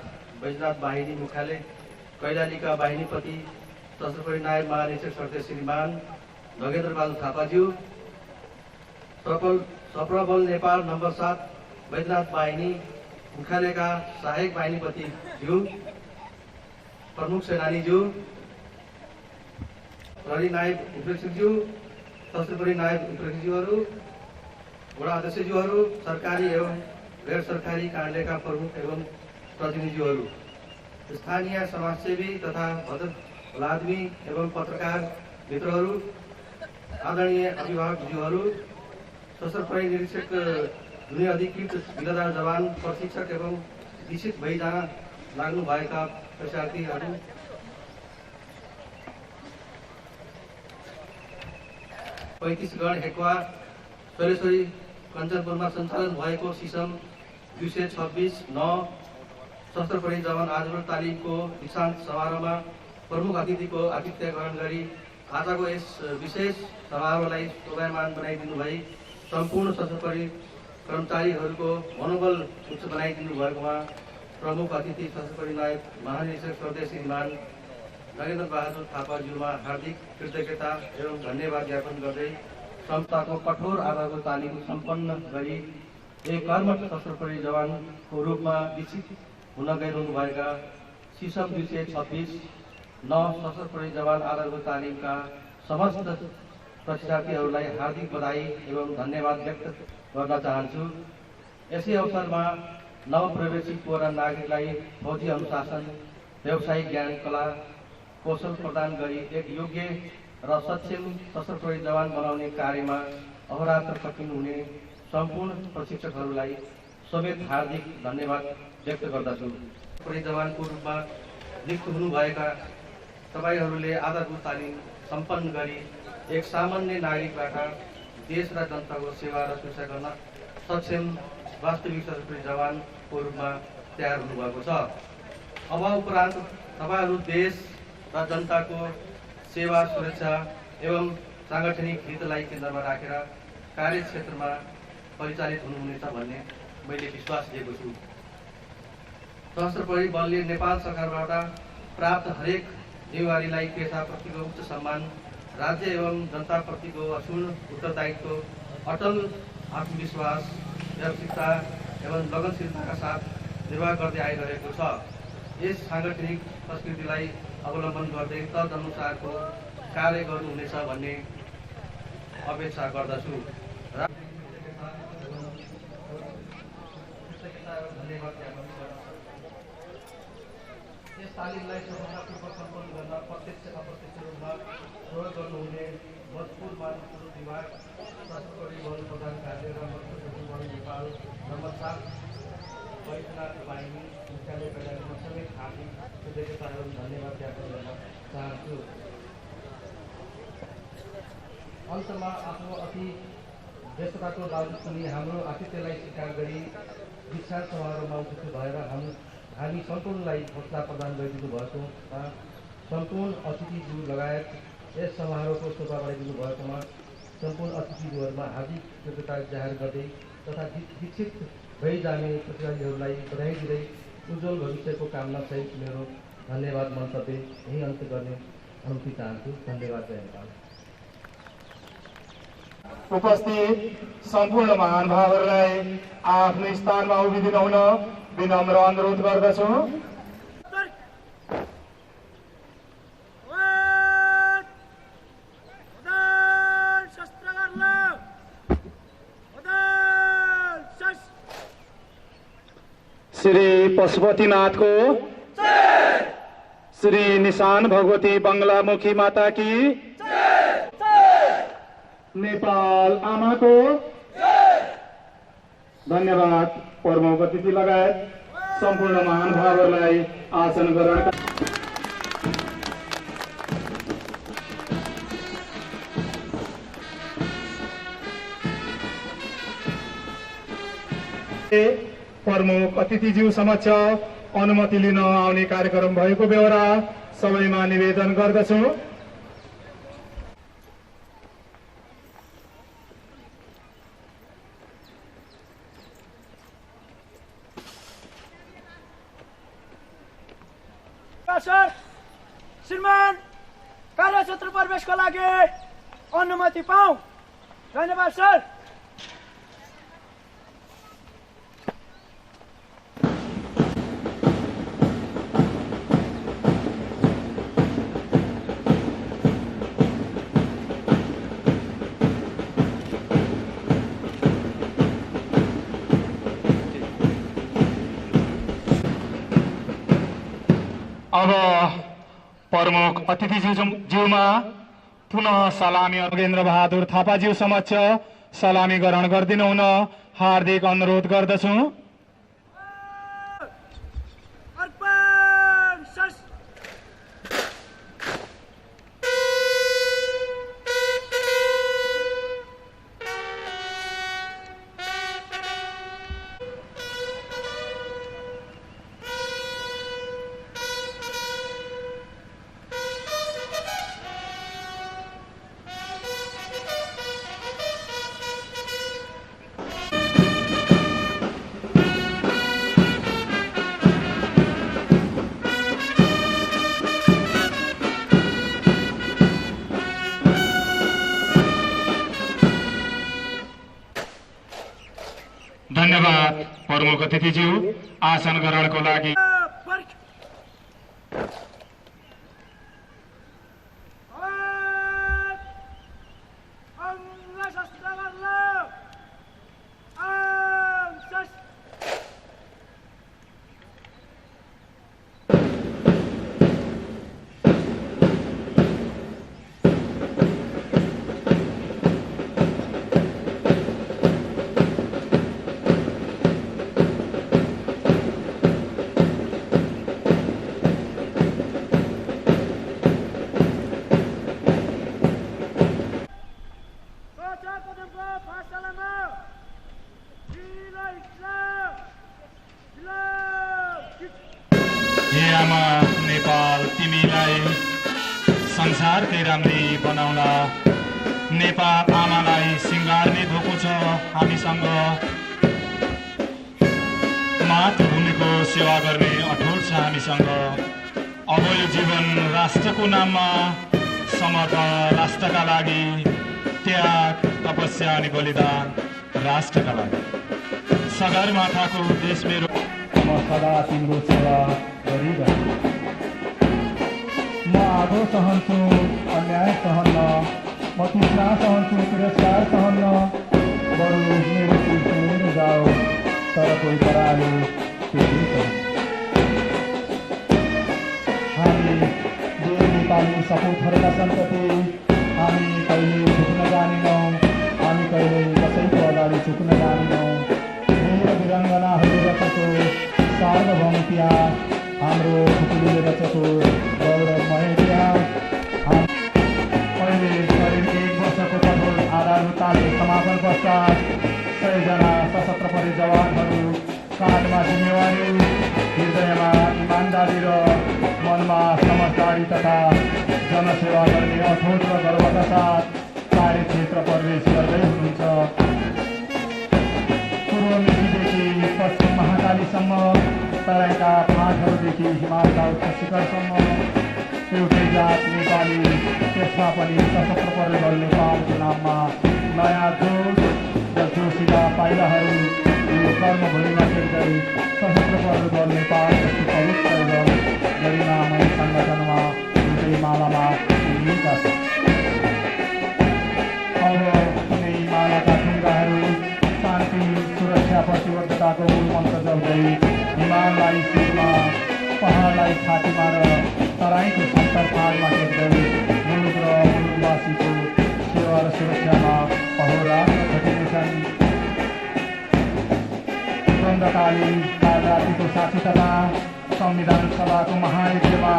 बैजनाथ बाहिनी मुख्यालय कैलालीका बाहिनीपति सशस्त्र प्रहरी नायब महानिरीक्षक सर्दै श्रीमान नगेन्द्र बहादुर थापाज्यू, सप्रबल नेपाल नम्बर 7 बैजनाथ बाहिनी मुख्यालयका सहायक बाहिनीपति ज्यू, प्रमुख सेनानीज्यू, प्रहरी नायब उपरीक्षकज्यू, सशस्त्र प्रहरी नायब उपरीक्षकज्यूहरू, वडा अध्यक्षज्यूहरू, सरकारी एवं गैर सरकारी कार्यालयका प्रमुख एवं प्रतिनिधिज्यूहरू, स्थानीय समाजसेवी तथा भलादमी एवं पत्रकार मित्रहरू, आदरणीय अभिभावकज्यूहरू, सशस्त्र प्रहरी निरीक्षक हुने अधिकृत जिल्लादार जवान प्रशिक्षक एवं निश्चित भइ जान लाग्नुभएका परीक्षार्थीहरू, पैँतिसगढ हेक्वा शैलेश्वरी कञ्चनपुरमा सञ्चालन भएको सिसम 226-9 सशस्त्र प्रहरी जवान आजमल तालिमको दीक्षान्त समारोहमा प्रमुख अतिथिको आतिथ्य ग्रहण गरी आजको यस विशेष समारोहलाई शोभायमान बनाइदिनु भई सम्पूर्ण सशस्त्र प्रहरी कर्मचारीहरूको मनोबल उच्च बनाइदिनु भएकोमा प्रमुख अतिथि सशस्त्र प्रहरी नायब महानिरीक्षक सर्दै श्रीमान नगेन्द्र बहादुर थापाज्यूमा हार्दिक कृतज्ञता एवं धन्यवाद ज्ञापन गर्दै संस्थाको कठोर आधारको तालिम सम्पन्न गरी एक कर्मठ सशस्त्र प्रहरी जवानको रूपमा विकसित हुन गइरहनुभएका सिसम 226-9 सशस्त्र प्रहरी जवान आधारको तालिमका समस्त प्रशिक्षार्थीहरूलाई हार्दिक बधाई एवं धन्यवाद व्यक्त गर्न चाहन्छु। यसै अवसरमा नवप्रवेशी कोरा नागरिकलाई फौजी अनुशासन, व्यावसायिक ज्ञान, कला कौशल प्रदान गरी एक योग्य र सक्षम सशस्त्र प्रहरी जवान बनाउने कार्यमा अहोरात्र कठिन हुने सम्पूर्ण प्रशिक्षकहरूलाई समेत हार्दिक धन्यवाद व्यक्त गर्दछु। प्रहरी जवानको रूपमा नियुक्त हुनुभएका तपाईहरूले आधारभूत तालिम सम्पन्न गरी एक सामान्य नागरिकबाट देश र जनताको सेवा र सुरक्षा गर्न सक्षम वास्तविक सशस्त्र प्रहरी जवानको रूपमा तयार हुनुभएको छ। अब उपरान्त तपाईहरू देश र जनताको सेवा, सुरक्षा एवं साङ्गठनिक हितलाई केन्द्रमा राखेर कार्यक्षेत्रमा परिचालित हुनुहुनेछ भन्ने मैले विश्वास लिएको छु। सशस्त्र प्रहरी बलले नेपाल सरकारबाट प्राप्त हरेक जिम्मेवारीलाई पेसाप्रतिको उच्च सम्मान, राज्य एवं जनताप्रतिको अक्षुण्ण उत्तरदायित्व, अटल आत्मविश्वास, व्यावसायिकता एवं लगनशीलताका साथ निर्वाह गर्दै आइरहेको छ। यस साङ्गठनिक संस्कृतिलाई अवलम्बन गर्दै तदनुसारको कार्य गर्नुहुनेछ भन्ने अपेक्षा गर्दछु। यस तालिमलाई सफलतापूर्वक सम्पन्न गर्न प्रत्यक्ष अप्रत्यक्ष रूपमा प्रयोग गर्नुहुने भोजपुर मानव विभाग, सशस्त्र प्रहरी बल प्रधान कार्य र सशस्त्र बल नेपाल नम्बर 7 बैजनाथ बाहिनी मुख्यालय कैलालीमा समेत हार्दिक कृतज्ञता एवं धन्यवाद ज्ञापन गर्न चाहन्छु। अन्तमा आफ्नो अति व्यस्तताको बावजुद पनि हाम्रो आतिथ्यलाई स्वीकार गरी दीक्षान्त समारोहमा उपस्थित भएर हामी सम्पूर्णलाई हौसला प्रदान गरिदिनु भएकोमा सम्पूर्ण अतिथिज्यू लगायत यस समारोहको शोभा बढाइदिनु भएकोमा सम्पूर्ण अतिथिज्यूहरूमा हार्दिक कृतज्ञता जाहेर गर्दै तथा विकसित भइ जाने प्रतिभागीहरूलाई बधाई दिँदै उज्जवल भविष्यको कामना सहित मेरो धन्यवाद मन्तव्य यही अन्त्य गर्ने अनुमति चाहन्छु। धन्यवाद। जय नेपाल। उपस्थित सम्पूर्ण महानुभावहरूलाई आफ्नो स्थानमा उभिदिन हुन विनम्र अनुरोध गर्दछु। श्री पशुपतिनाथको श्री निशान भगवती बंगलामुखी माता की नेपाल आमाको धन्यवाद। प्रमुख अतिथि लगायत सम्पूर्ण महानुभावहरूलाई आसन ग्रहण प्रमुख अतिथिज्यू समक्ष अनुमति लिन आउने कार्यक्रम भएको बेहोरा सबैमा निवेदन गर्दछु। सर, श्रीमान कार्यक्षेत्र प्रवेशको लागि अनुमति पाऊ। धन्यवाद सर। अब प्रमुख अतिथिज्यूमा पुनः सलामी योगेन्द्र बहादुर थापाज्यू समक्ष सलामी ग्रहण गरिदिनु हुन हार्दिक अनुरोध गर्दछु। धन्यवाद प्रमुख अतिथिज्यू आसन ग्रहणको लागि। हे आमा नेपाल, तिमीलाई संसारकै राम्री बनाउला। नेपाल आमालाई सिंगार्ने धोको छ हामीसँग। मातृभूमिको सेवा गर्ने अठोट छ हामीसँग। अब यो जीवन राष्ट्रको नाममा समर्पण, राष्ट्रका लागि त्याग, तपस्या अनि बलिदान राष्ट्रका लागि। सगरमाथाको देश मेरो, म सदा तिम्रो सेवा गरिरहन्छु। म आगो सहन्छु, अन्याय सहन्न, म तृष्णा सहन्छु, तिरस्कार सहन्न। बरु मेरो सुन जाओ, तर कोही परालो फेरि सहन्छ। हामी देव नेपाली सपुतहरूका सन्तति, हामी कहिले झुक्न जानेनौँ, हामी कहिले कसैको अगाडि झुक्न जानेनौँ। वीर वीराङ्गनाहरू रचको सार्वभौमिकता, हाम्रो खुकुलीले रचको गौरवमय इतिहास। अहिले करिब 1 वर्षको कठोर आधारभूतताको समापन पश्चात 100 जना सशस्त्र प्रहरी जवानहरू काँधमा जिम्मेवारी, हृदयमा इमान्दारी र मनमा समझदारी तथा जनसेवा गर्ने अठोट र गर्वका साथ कार्यक्षेत्र प्रवेश गर्दै हुनुहुन्छ। पूर्व मेचीदेखि पश्चिम महाकालीसम्म, तराईका फाँटहरूदेखि हिमालका उच्च शिखरसम्म एउटै जात नेपाली, त्यसमा पनि सशस्त्र प्रहरी बल नेपालको नाममा नयाँ जोस र जोसिला पाइलाहरू यो कर्मभूमिमा टेक्दै सशस्त्र प्रहरी बल नेपाल जस्तो पवित्र र गरिमामय सङ्गठनमा एउटै मालामा उभिएका छन्। अब कुनै मालाका ढुङ्गाहरू शान्ति, सुरक्षा, प्रतिबद्धताको मूल मन्त्र जप्दै हिमाललाई शिरमा पहाडलाई छातीमा र तराईको सत्तर पाहाडमा टेक्दै मुलुक र मुलुकवासीको सेवा र सुरक्षामा अहोरात्र खटिनेछन्। द्वन्द्वकालीन कालरात्रिको साक्षी तथा संविधान सभाको महायज्ञमा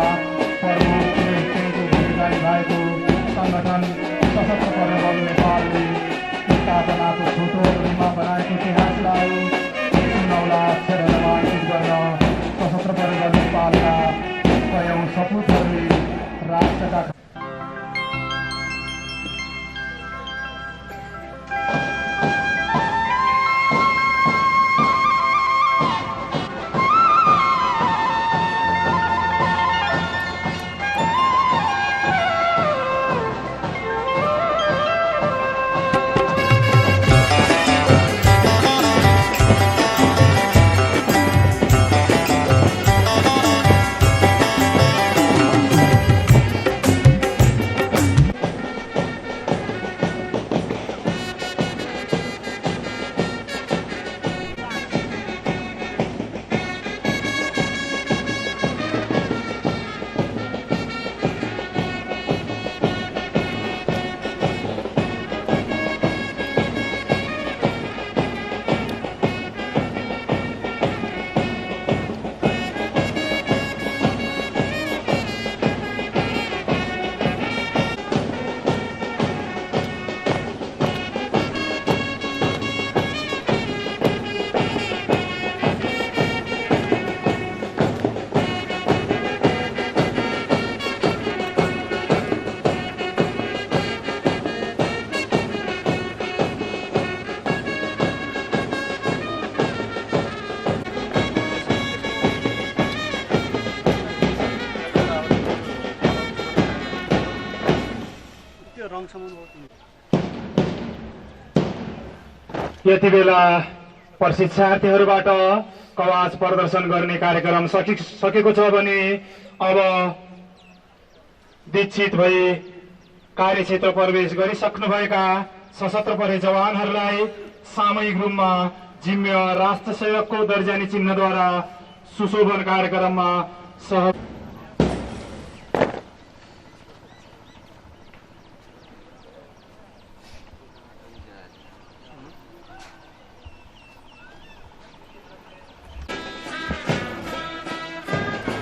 प्रमुख व्यक्तिको भूमिका निभाएको सङ्गठन सशस्त्र प्रहरी बल नेपालले स्थापनाको छोटो अवधिमा बनाएको इतिहासलाई नौला अक्षरहरूमा अंकित गर्न सशस्त्र प्रहरी बल नेपालका कयौं सपूतहरूले राष्ट्रका यति बेला प्रशिक्षार्थीहरूबाट कवाच प्रदर्शन गर्ने कार्यक्रम सकेको छ भने अब दीक्षित भई कार्यक्षेत्र प्रवेश गरिसक्नुभएका सशस्त्र प्रहरी जवानहरूलाई सामूहिक रूपमा जिम्मेवार राष्ट्र सेवकको दर्जानी चिन्हद्वारा सुशोभन कार्यक्रममा सह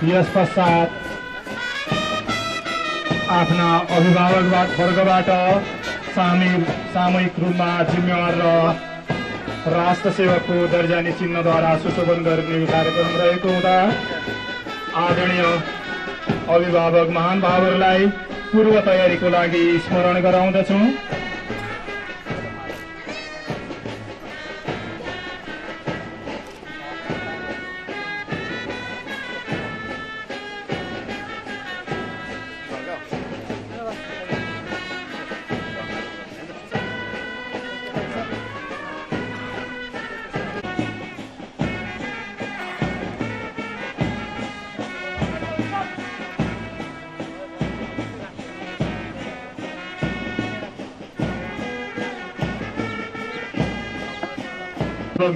यस पश्चात आफ्ना अभिभावक वर्गबाट सामूहिक रूपमा जिम्मेवार र राष्ट्र सेवकको दर्जानी चिन्हद्वारा सुशोभन गर्ने कार्यक्रम रहेको हुँदा आदरणीय अभिभावक महानुभावहरूलाई पूर्व तयारीको लागि स्मरण गराउँदछु।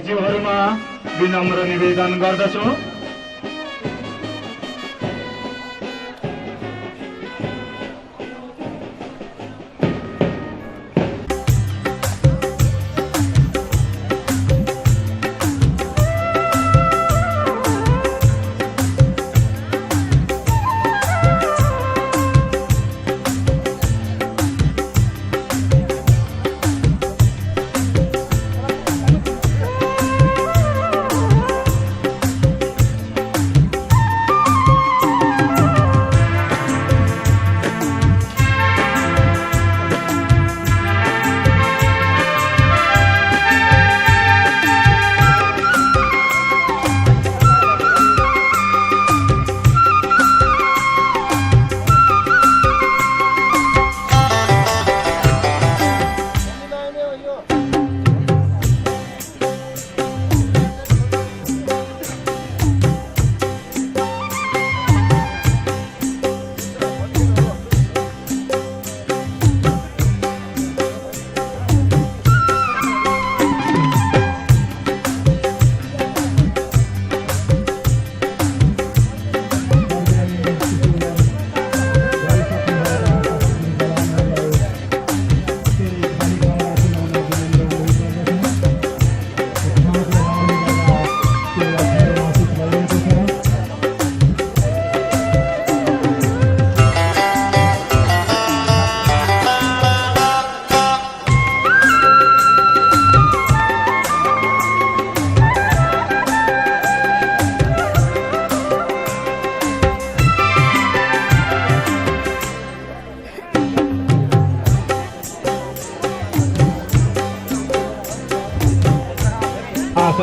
जीवहरूमा विनम्र निवेदन गर्दछु।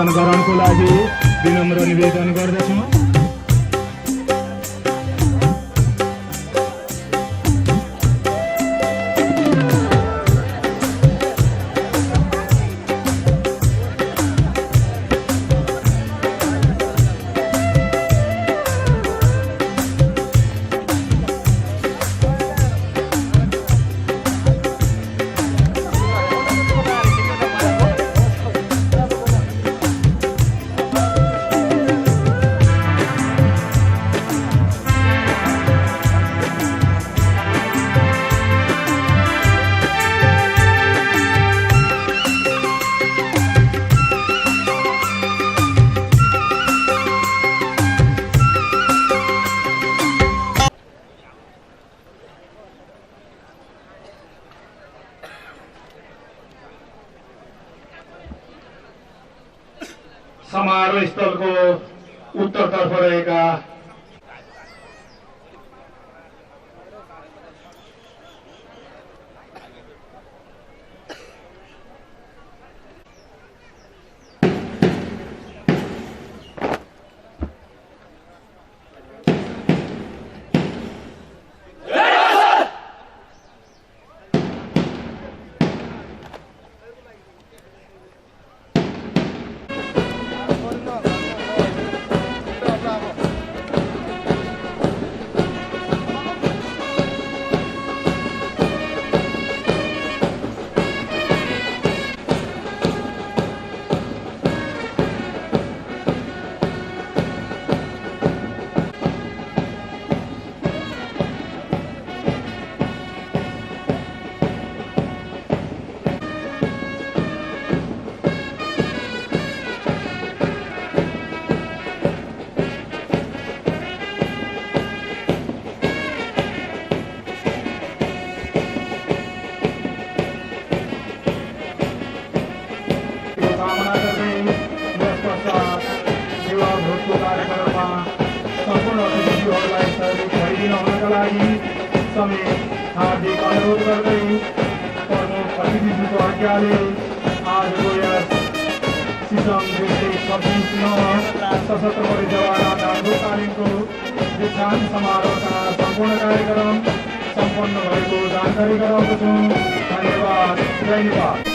आसन ग्रहणको लागि विनम्र निवेदन गर्दछु। समारोह स्थलको उत्तरतर्फ रहेका कामना गर्दै यस वर्ष सेवा भोजको कार्यक्रममा सम्पूर्ण अतिथिहरूलाई सहयोग भइदिन हुनका लागि समेत हार्दिक अनुरोध गर्दै प्रमुख अतिथिज्यूको आज्ञाले आजको यस सिसम 226 सशस्त्र बल जवान आधारभूत तालिमको दीक्षान्त समारोहका सम्पूर्ण कार्यक्रम सम्पन्न भएको जानकारी गराउँदछु। धन्यवाद। जय नेपाल।